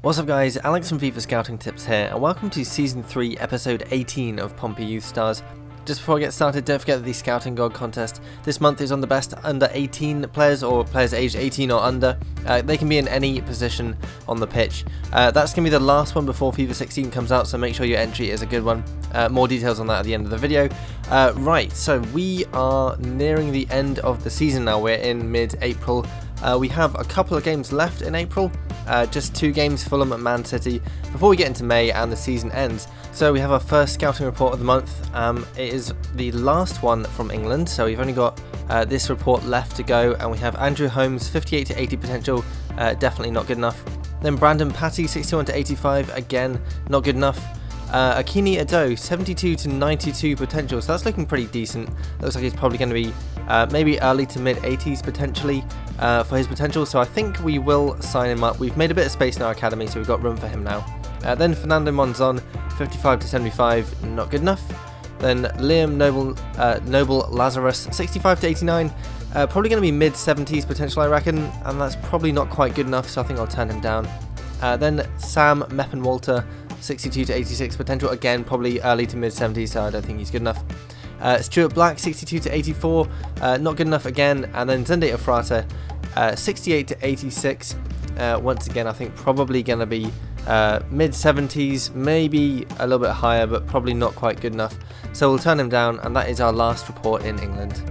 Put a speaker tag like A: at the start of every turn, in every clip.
A: What's up guys, Alex from FIFA Scouting Tips here, and welcome to Season 3, Episode 18 of Pompey Youth Stars. Just before I get started, don't forget that the Scouting God contest this month is on the best under 18 players, or players aged 18 or under. They can be in any position on the pitch. That's going to be the last one before FIFA 16 comes out, so make sure your entry is a good one. More details on that at the end of the video. Right, so we are nearing the end of the season now. We're in mid-April. We have a couple of games left in April, just 2 games, Fulham and Man City, before we get into May and the season ends. So we have our first scouting report of the month. It is the last one from England, so we've only got this report left to go, and we have Andrew Holmes, 58 to 80 potential, definitely not good enough. Then Brandon Patty, 61 to 85, again, not good enough. Akini Ado, 72 to 92 potential, so that's looking pretty decent. Looks like he's probably going to be maybe early to mid 80s potentially for his potential, so I think we will sign him up. We've made a bit of space in our academy, so we've got room for him now. Then Fernando Monzon, 55 to 75, not good enough. Then Liam Noble Lazarus, 65 to 89, probably going to be mid 70s potential I reckon, and that's probably not quite good enough, so I think I'll turn him down. Then Sam Meppenwalter, 62 to 86 potential, again probably early to mid 70s, so I don't think he's good enough. Stuart Black, 62 to 84, not good enough again. And then Zende Afrata, 68 to 86, once again I think probably going to be mid 70s, maybe a little bit higher, but probably not quite good enough, so we'll turn him down, and that is our last report in England.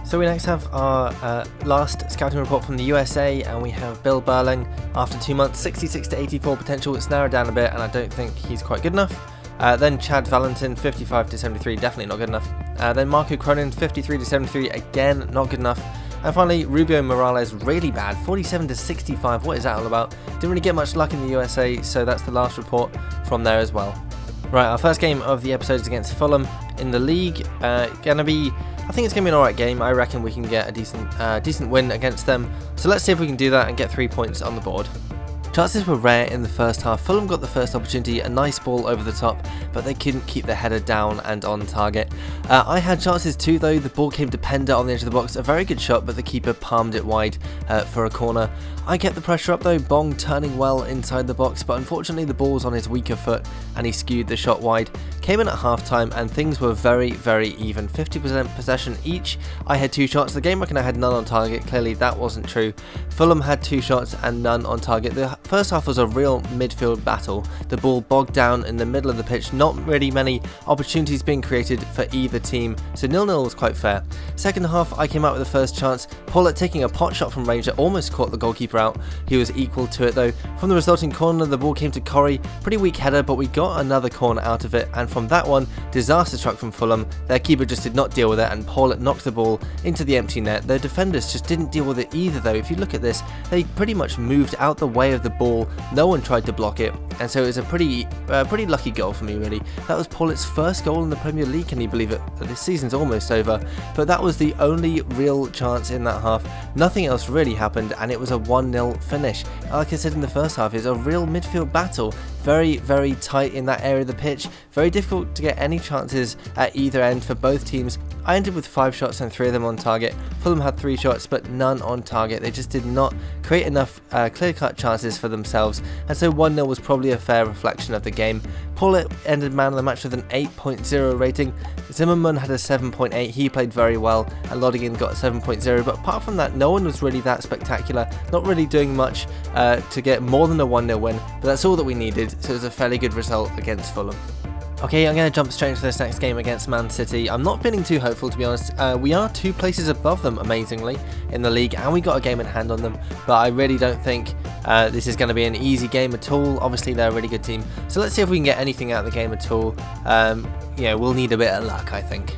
A: So we next have our last scouting report from the USA, and we have Bill Burling, after 2 months, 66 to 84 potential. It's narrowed down a bit, and I don't think he's quite good enough. Then Chad Valentin, 55 to 73, definitely not good enough. Then Marco Cronin, 53 to 73, again not good enough. And finally, Rubio Morales, really bad, 47 to 65, what is that all about? Didn't really get much luck in the USA, so that's the last report from there as well. Right, our first game of the episode is against Fulham in the league. I think it's going to be an alright game. I reckon we can get a decent win against them. So let's see if we can do that and get 3 points on the board. Chances were rare in the first half. Fulham got the first opportunity, a nice ball over the top, but they couldn't keep the header down and on target. I had chances too though. The ball came to Pender on the edge of the box, a very good shot, but the keeper palmed it wide for a corner. I kept the pressure up though, Bong turning well inside the box, but unfortunately the ball was on his weaker foot and he skewed the shot wide. Came in at half time and things were very even, 50% possession each. I had 2 shots, the game reckon I had none on target, clearly that wasn't true. Fulham had 2 shots and none on target. The first half was a real midfield battle, the ball bogged down in the middle of the pitch, not really many opportunities being created for either team, so 0-0 was quite fair. Second half I came out with the first chance, Paulette taking a pot shot from range that almost caught the goalkeeper out. He was equal to it though. From the resulting corner the ball came to Corrie, pretty weak header, but we got another corner out of it, and from that one, disaster struck from Fulham. Their keeper just did not deal with it, and Paulette knocked the ball into the empty net. Their defenders just didn't deal with it either though. If you look at this, they pretty much moved out the way of the ball, no one tried to block it, and so it was a pretty lucky goal for me really. That was Paulette's first goal in the Premier League, can you believe it? This season's almost over, but that was the only real chance in that half. Nothing else really happened, and it was a 1-0 finish. Like I said in the first half, it's a real midfield battle, very tight in that area of the pitch, very difficult to get any chances at either end for both teams. I ended with 5 shots and 3 of them on target. Fulham had 3 shots but none on target. They just did not create enough clear-cut chances for themselves, and so 1-0 was probably a fair reflection of the game. Paulette ended man of the match with an 8.0 rating. Zimmerman had a 7.8, he played very well, and Lodigan got a 7.0, but apart from that no one was really that spectacular, not really doing much to get more than a 1-0 win, but that's all that we needed, so it was a fairly good result against Fulham. Okay, I'm going to jump straight into this next game against Man City. I'm not feeling too hopeful, to be honest. We are 2 places above them, amazingly, in the league, and we got a game in hand on them, but I really don't think this is going to be an easy game at all. Obviously, they're a really good team, so let's see if we can get anything out of the game at all. We'll need a bit of luck, I think.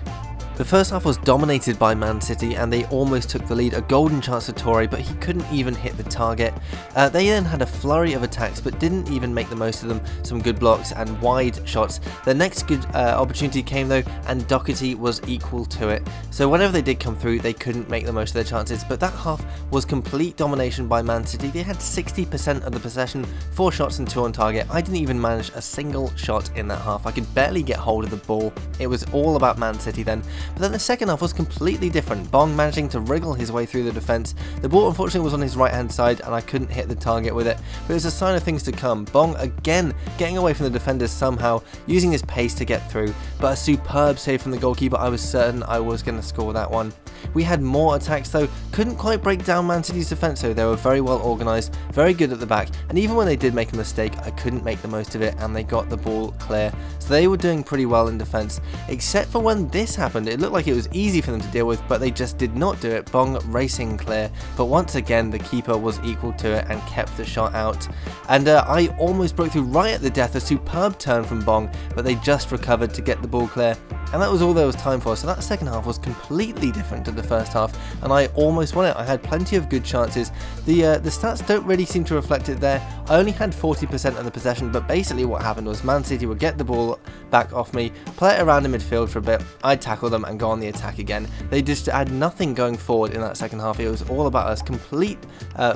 A: The first half was dominated by Man City and they almost took the lead, a golden chance for Torre, but he couldn't even hit the target. They then had a flurry of attacks but didn't even make the most of them, some good blocks and wide shots. The next good opportunity came though, and Doherty was equal to it. So whenever they did come through they couldn't make the most of their chances, but that half was complete domination by Man City. They had 60% of the possession, 4 shots and 2 on target. I didn't even manage a single shot in that half. I could barely get hold of the ball. It was all about Man City then. but then the second half was completely different. Bong managing to wriggle his way through the defence. The ball unfortunately was on his right hand side and I couldn't hit the target with it, but it was a sign of things to come. Bong again getting away from the defenders somehow, using his pace to get through, but a superb save from the goalkeeper. I was certain I was going to score that one. We had more attacks though, couldn't quite break down Man City's defence though. They were very well organised, very good at the back, and even when they did make a mistake, I couldn't make the most of it and they got the ball clear. So they were doing pretty well in defence, except for when this happened. It looked like it was easy for them to deal with, but they just did not do it. Bong racing clear, but once again the keeper was equal to it and kept the shot out. And I almost broke through right at the death, a superb turn from Bong, but they just recovered to get the ball clear. And that was all there was time for, so that second half was completely different to the first half, and I almost won it. I had plenty of good chances. The stats don't really seem to reflect it there. I only had 40% of the possession, but basically what happened was Man City would get the ball back off me, play it around in midfield for a bit, I'd tackle them and go on the attack again. They just had nothing going forward in that second half. It was all about us, complete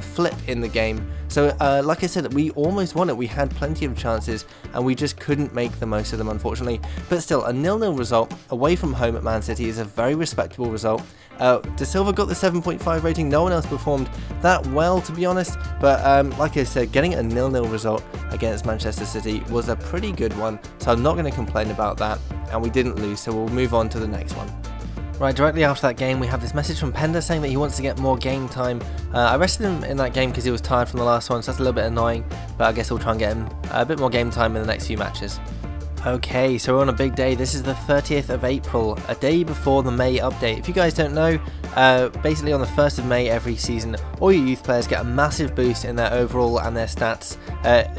A: flip in the game. So like I said, we almost won it. We had plenty of chances and we just couldn't make the most of them, unfortunately. But still, a 0-0 result away from home at Man City is a very respectable result. De Silva got the 7.5 rating. No one else performed that well, to be honest, but like I said, getting a 0-0 result against Manchester City was a pretty good one, so I'm not going to complain about that, and we didn't lose, so we'll move on to the next one. Right, directly after that game we have this message from Pender saying that he wants to get more game time. I rested him in that game because he was tired from the last one, so that's a little bit annoying, but I guess we'll try and get him a bit more game time in the next few matches. Okay, so we're on a big day. This is the 30th of April, a day before the May update. If you guys don't know, basically on the 1st of May every season, all your youth players get a massive boost in their overall and their stats.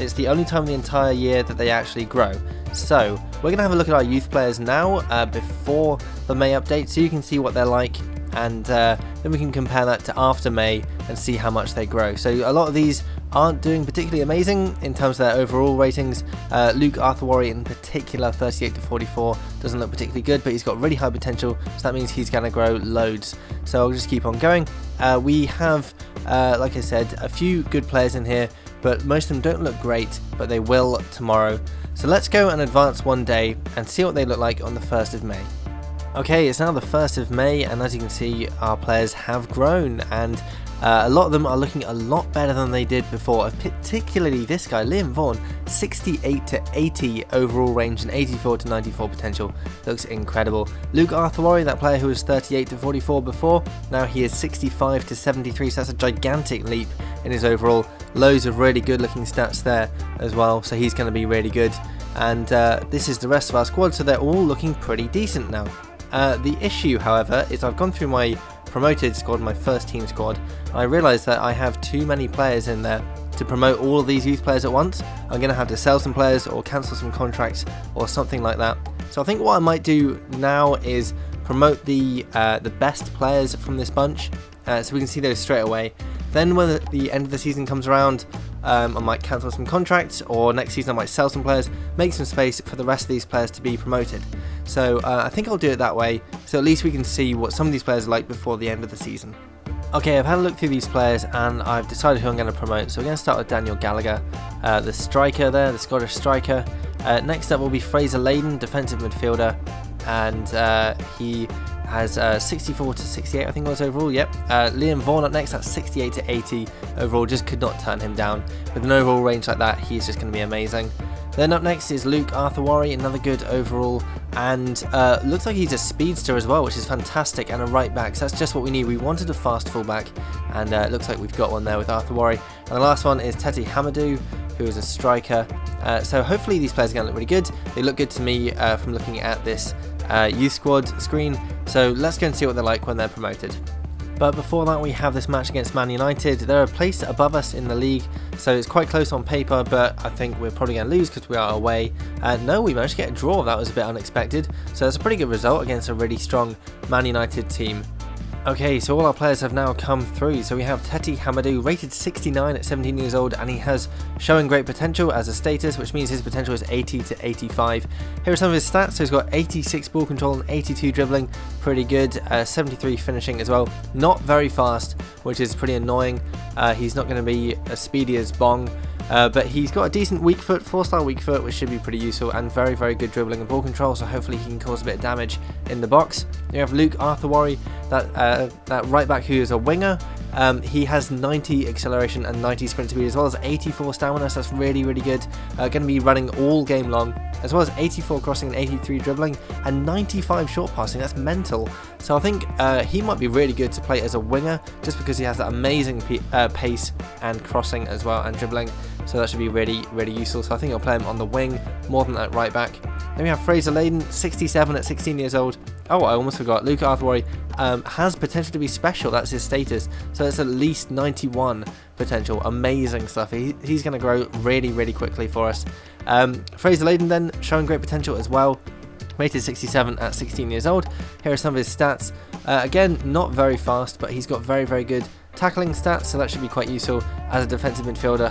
A: It's the only time in the entire year that they actually grow. So, we're going to have a look at our youth players now, before the May update, so you can see what they're like, and then we can compare that to after May and see how much they grow. So a lot of these aren't doing particularly amazing in terms of their overall ratings. Luke Arthurworry in particular, 38 to 44, doesn't look particularly good, but he's got really high potential, so that means he's going to grow loads. So I'll just keep on going. We have, like I said, a few good players in here, but most of them don't look great, but they will tomorrow. So let's go and advance one day and see what they look like on the 1st of May. Okay, it's now the 1st of May, and as you can see, our players have grown, and a lot of them are looking a lot better than they did before, particularly this guy, Liam Vaughan, 68 to 80 overall range and 84 to 94 potential, looks incredible. Luke Arthurworry, that player who was 38 to 44 before, now he is 65 to 73, so that's a gigantic leap in his overall. Loads of really good looking stats there as well, so he's going to be really good. And this is the rest of our squad, so they're all looking pretty decent now. The issue, however, is I've gone through my promoted squad, my first team squad, and I realised that I have too many players in there to promote all of these youth players at once. I'm going to have to sell some players or cancel some contracts or something like that. So I think what I might do now is promote the best players from this bunch, so we can see those straight away. Then when the end of the season comes around, I might cancel some contracts, or next season I might sell some players, make some space for the rest of these players to be promoted. So I think I'll do it that way, so at least we can see what some of these players are like before the end of the season. Okay, I've had a look through these players and I've decided who I'm going to promote. So we're going to start with Daniel Gallagher, the striker there, the Scottish striker. Next up will be Fraser Layden, defensive midfielder, and he has 64 to 68 I think it was overall, yep. Liam Vaughan up next, that's 68 to 80 overall, just could not turn him down. With an overall range like that, he's just going to be amazing. Then up next is Luke Arthurworry, another good overall, and looks like he's a speedster as well, which is fantastic, and a right back, so that's just what we need. We wanted a fast fullback, and it looks like we've got one there with Arthurworry. And the last one is Teti Hamadou, who is a striker. So hopefully these players are going to look really good. They look good to me from looking at this youth squad screen, so let's go and see what they're like when they're promoted. But before that, we have this match against Man United. They're a place above us in the league, so it's quite close on paper, but I think we're probably going to lose because we are away. No, we managed to get a draw. That was a bit unexpected, so that's a pretty good result against a really strong Man United team. Okay, so all our players have now come through. So we have Teti Hamadou, rated 69 at 17 years old, and he has showing great potential as a status, which means his potential is 80 to 85. Here are some of his stats. So he's got 86 ball control and 82 dribbling, pretty good. 73 finishing as well. Not very fast, which is pretty annoying. He's not going to be as speedy as Bong. But he's got a decent weak foot, 4-star weak foot, which should be pretty useful, and very, very good dribbling and ball control, so hopefully he can cause a bit of damage in the box. You have Luke Arthurworry, that right back who is a winger. He has 90 acceleration and 90 sprint speed, as well as 84 stamina, so that's really, really good. Going to be running all game long, as well as 84 crossing and 83 dribbling, and 95 short passing. That's mental. So I think he might be really good to play as a winger, just because he has that amazing pace and crossing as well, and dribbling. So that should be really, really useful. So I think I'll play him on the wing more than at right back. Then we have Fraser Layden, 67 at 16 years old. Oh, I almost forgot. Luke Arthurworry has potential to be special. That's his status. So it's at least 91 potential. Amazing stuff. He's going to grow really, really quickly for us. Fraser Layden then showing great potential as well. Rated 67 at 16 years old. Here are some of his stats. Again, not very fast, but he's got very, very good tackling stats, so that should be quite useful as a defensive midfielder,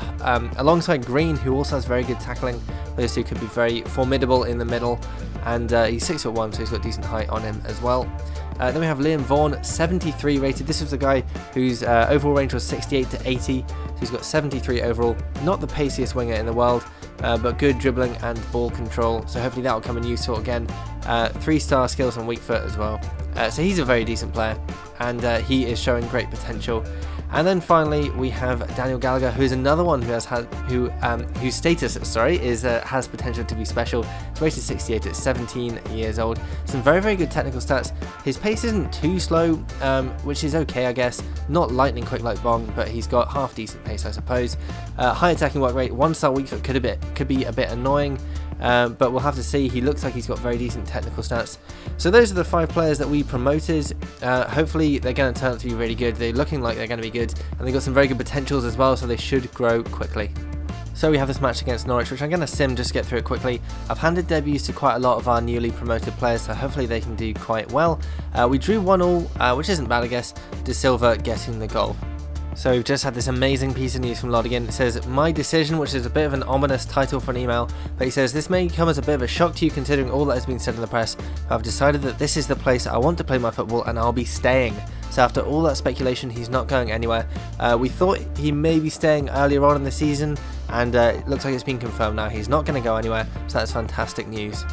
A: alongside Green, who also has very good tackling. Those two could be very formidable in the middle, and he's 6'1", so he's got decent height on him as well. Then we have Liam Vaughan, 73 rated. This was the guy whose overall range was 68 to 80, so he's got 73 overall. Not the paciest winger in the world, but good dribbling and ball control, so hopefully that will come in useful again. 3-star skills and weak foot as well. So he's a very decent player, and he is showing great potential. And then finally we have Daniel Gallagher, who is another one who whose status has potential to be special. He's rated 68 at 17 years old. Some very, very good technical stats. His pace isn't too slow, which is okay, I guess. Not lightning quick like Bong, but he's got half decent pace, I suppose. High attacking work rate, 1-star weak foot could be a bit annoying. But we'll have to see. He looks like he's got very decent technical stats. So those are the 5 players that we promoted. Hopefully they're going to turn out to be really good. They're looking like they're going to be good, and they've got some very good potentials as well, so they should grow quickly. So we have this match against Norwich, which I'm going to sim just to get through it quickly. I've handed debuts to quite a lot of our newly promoted players, so hopefully they can do quite well. We drew 1-1, which isn't bad, I guess. De Silva getting the goal. So we've just had this amazing piece of news from Lodigan. It says, "My decision," which is a bit of an ominous title for an email, but he says, "This may come as a bit of a shock to you considering all that has been said in the press, but I've decided that this is the place I want to play my football and I'll be staying." So after all that speculation, he's not going anywhere. We thought he may be staying earlier on in the season, and it looks like it's been confirmed now. He's not going to go anywhere, so that's fantastic news.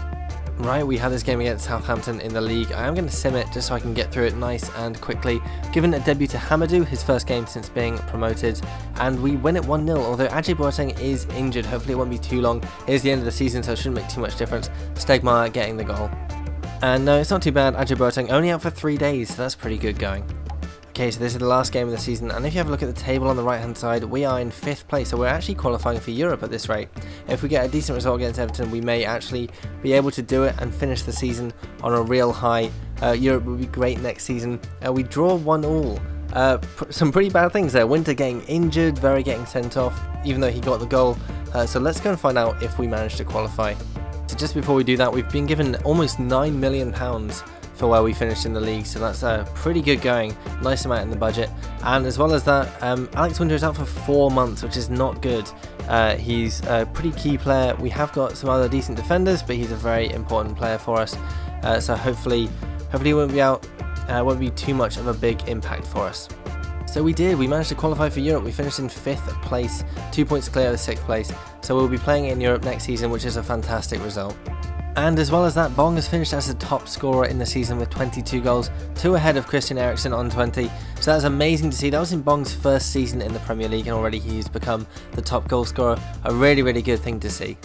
A: Right, we had this game against Southampton in the league. I am going to sim it just so I can get through it nice and quickly. Given a debut to Hamadou, his first game since being promoted, and we win it 1-0, although Ajay Boateng is injured. Hopefully it won't be too long. Here's the end of the season, so it shouldn't make too much difference. Stegmaier getting the goal. And no, it's not too bad. Ajay Boateng only out for 3 days, so that's pretty good going. Okay, so this is the last game of the season, and if you have a look at the table on the right hand side, we are in 5th place, so we're actually qualifying for Europe at this rate. If we get a decent result against Everton, we may actually be able to do it and finish the season on a real high. Europe would be great next season. We draw 1-1. Some pretty bad things there. Winter getting injured, Very getting sent off, even though he got the goal. So let's go and find out if we manage to qualify. So just before we do that, we've been given almost £9 million for where we finished in the league, so that's pretty good going. Nice amount in the budget. And as well as that, Alex Winter is out for 4 months, which is not good. He's a pretty key player. We have got some other decent defenders, but he's a very important player for us. So hopefully he won't be out. Won't be too much of a big impact for us. So we managed to qualify for Europe. We finished in 5th place, 2 points clear of the 6th place. So we'll be playing in Europe next season, which is a fantastic result. And as well as that, Bong has finished as the top scorer in the season with 22 goals, 2 ahead of Christian Eriksen on 20. So that's amazing to see. That was in Bong's first season in the Premier League, and already he's become the top goal scorer. A really, really good thing to see.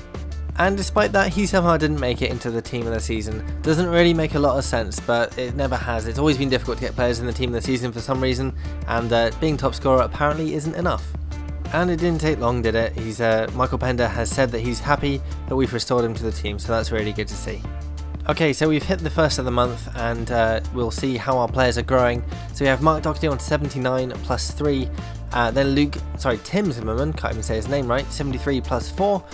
A: And despite that, he somehow didn't make it into the team of the season. Doesn't really make a lot of sense, but it never has. It's always been difficult to get players in the team of the season for some reason, and being top scorer apparently isn't enough. And it didn't take long, did it? Michael Pender has said that he's happy that we've restored him to the team, so that's really good to see. Okay, so we've hit the first of the month, and we'll see how our players are growing. So we have Mark Doherty on 79 plus 3, then Tim Zimmerman, can't even say his name right, 73 plus 4,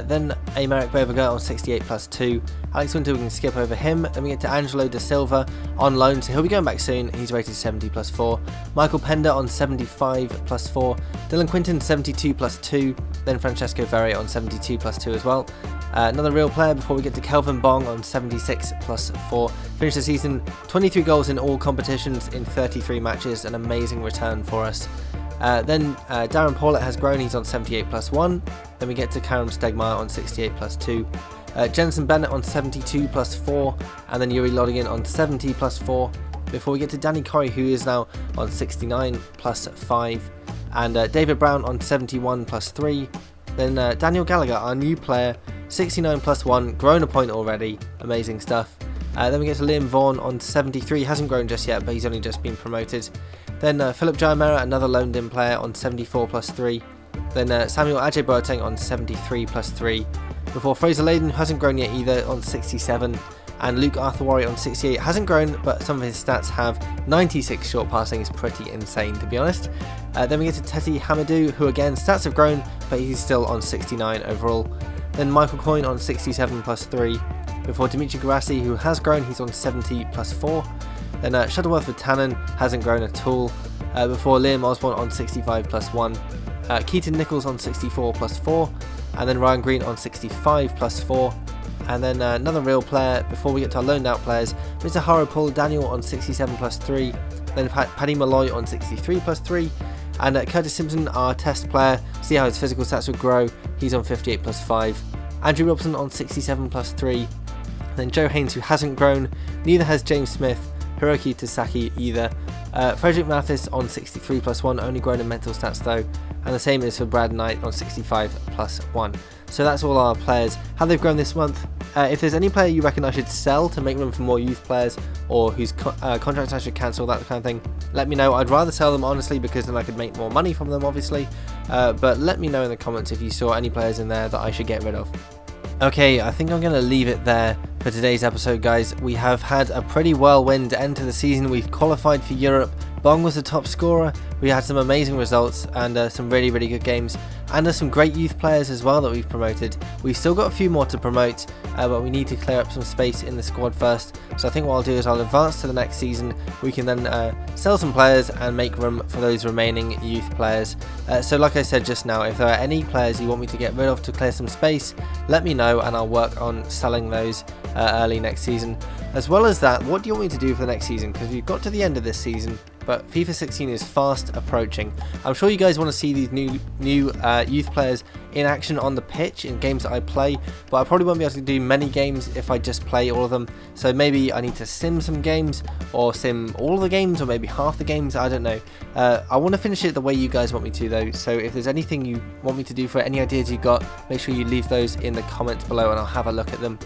A: then Aymeric Bovaga on 68 plus 2, Alex Winter, we can skip over him, then we get to Angelo De Silva on loan, so he'll be going back soon, he's rated 70 plus 4, Michael Pender on 75 plus 4, Dylan Quinton 72 plus 2, then Francesco Verri on 72 plus 2 as well. Another real player before we get to Kelvin Bong on 76 plus 4. Finished the season 23 goals in all competitions in 33 matches, an amazing return for us. Then Darren Paulett has grown, he's on 78 plus 1. Then we get to Karim Stegmaier on 68 plus 2. Jensen Bennett on 72 plus 4. And then Yuri Lodigan on 70 plus 4. Before we get to Danny Corey, who is now on 69 plus 5. And David Brown on 71 plus 3. Then Daniel Gallagher, our new player, 69 plus 1, grown a point already, amazing stuff. Then we get to Liam Vaughan on 73, hasn't grown just yet, but he's only just been promoted. Then Philip Jaimera, another loaned in player, on 74 plus 3. Then Samuel Ajay Boateng on 73 plus 3. Before Fraser Layden, who hasn't grown yet either, on 67. And Luke Arthur-Warry on 68, hasn't grown, but some of his stats have. 96 short passing is pretty insane, to be honest. Then we get to Teti Hamadou, who again, stats have grown, but he's still on 69 overall. Then Michael Coyne on 67 plus 3. Before Dimitri Garassi, who has grown, he's on 70 plus 4. Then Shuttleworth for Tannen, hasn't grown at all. Before Liam Osborne on 65 plus 1. Keaton Nichols on 64 plus 4. And then Ryan Green on 65 plus 4. And then another real player before we get to our loaned out players, Mr. Haro Paul Daniel on 67 plus 3, then Paddy Malloy on 63 plus 3, and Curtis Simpson, our test player, see how his physical stats will grow, he's on 58 plus 5, Andrew Robson on 67 plus 3, then Joe Haynes, who hasn't grown, neither has James Smith, Hiroki Tasaki either, Frederick Mathis on 63 plus 1, only grown in mental stats though, and the same is for Brad Knight on 65 plus 1. So that's all our players, how they've grown this month. If there's any player you reckon I should sell to make room for more youth players, or whose contracts I should cancel, that kind of thing, let me know. I'd rather sell them honestly, because then I could make more money from them obviously, but let me know in the comments if you saw any players in there that I should get rid of. Okay, I think I'm going to leave it there for today's episode, guys. We have had a pretty whirlwind end to the season. We've qualified for Europe. Bong was the top scorer. We had some amazing results and some really good games, and there's some great youth players as well that we've promoted. We've still got a few more to promote, but we need to clear up some space in the squad first. So I think what I'll do is I'll advance to the next season. We can then sell some players and make room for those remaining youth players. So like I said just now, if there are any players you want me to get rid of to clear some space, let me know and I'll work on selling those early next season. As well as that, what do you want me to do for the next season? Because we've got to the end of this season, but FIFA 16 is fast approaching. I'm sure you guys want to see these new youth players in action on the pitch in games that I play, but I probably won't be able to do many games if I just play all of them. So maybe I need to sim some games, or sim all of the games, or maybe half the games, I don't know. I want to finish it the way you guys want me to though, so if there's anything you want me to do for any ideas you got, make sure you leave those in the comments below and I'll have a look at them.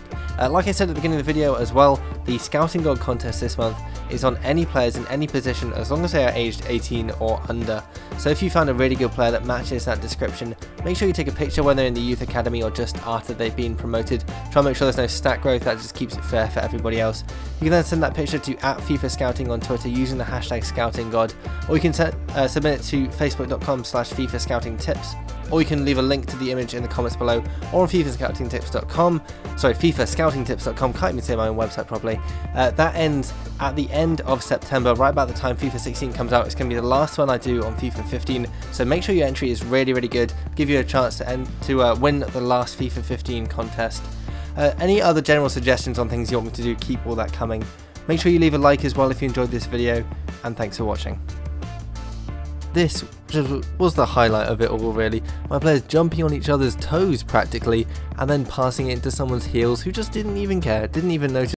A: Like I said at the beginning of the video as well, the Scouting God contest this month is on any players in any position as long as they are aged 18 or under. So if you found a really good player that matches that description, make sure you take a picture when they're in the youth academy or just after they've been promoted. Try and make sure there's no stat growth, that just keeps it fair for everybody else. You can then send that picture to @FIFA Scouting on Twitter using the hashtag ScoutingGod, or you can submit it to facebook.com/FIFA Scouting Tips, or you can leave a link to the image in the comments below, or on FIFAscoutingtips.com. Sorry, FIFAscoutingtips.com, can't even say my own website properly. That ends at the end of September, right about the time FIFA 16 comes out. It's going to be the last one I do on FIFA 15, so make sure your entry is really good, give you a chance to win the last FIFA 15 contest. Any other general suggestions on things you want me to do, keep all that coming. Make sure you leave a like as well if you enjoyed this video, and thanks for watching. This was the highlight of it all really, my players jumping on each other's toes practically, and then passing it into someone's heels who just didn't even care, didn't even notice.